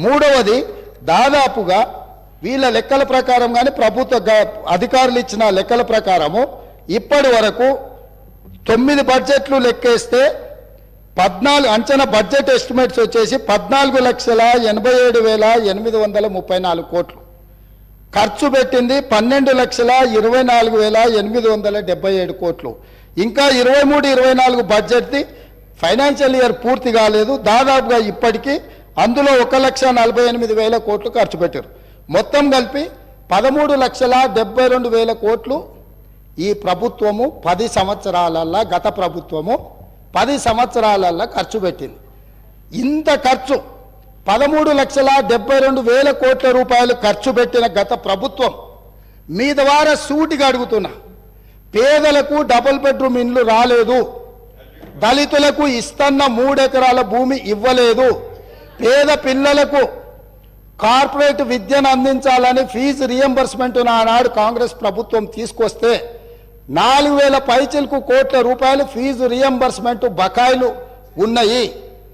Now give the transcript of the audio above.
మూడవది దాదాపుగా వీళ్ళ లెక్కల ప్రకారం కానీ ప్రభుత్వ అధికారులు ఇచ్చిన లెక్కల ప్రకారము ఇప్పటి వరకు 9 బడ్జెట్లు లెక్కేస్తే 14 అంచనా బడ్జెట్ ఎస్టిమేట్స్ వచ్చేసి 14,87,834 కోట్లు, ఖర్చు పెట్టింది 12,24,877 కోట్లు. ఇంకా 23-24 బడ్జెట్ది ఫైనాన్షియల్ ఇయర్ పూర్తి కాలేదు. దాదాపుగా ఇప్పటికీ అందులో 1,48,000 కోట్లు ఖర్చు పెట్టారు. మొత్తం కలిపి 13,72,000 కోట్లు ఈ ప్రభుత్వము 10 సంవత్సరాలల్లా, గత ప్రభుత్వము 10 సంవత్సరాలల్లా ఖర్చు పెట్టింది. ఇంత ఖర్చు 13,72,000 కోట్ల రూపాయలు ఖర్చు పెట్టిన గత ప్రభుత్వం మీ ద్వారా సూటిగా అడుగుతున్నా, పేదలకు డబుల్ బెడ్రూమ్ ఇండ్లు రాలేదు, దళితులకు ఇస్తన్న 3 ఎకరాల భూమి ఇవ్వలేదు, పేద పిల్లలకు కార్పొరేట్ విద్యను అందించాలని ఫీజు రియంబర్స్మెంట్ ఆనాడు కాంగ్రెస్ ప్రభుత్వం తీసుకొస్తే 4,000 పైచిలకు కోట్ల రూపాయలు ఫీజు రియంబర్స్మెంట్ బకాయిలు ఉన్నాయి.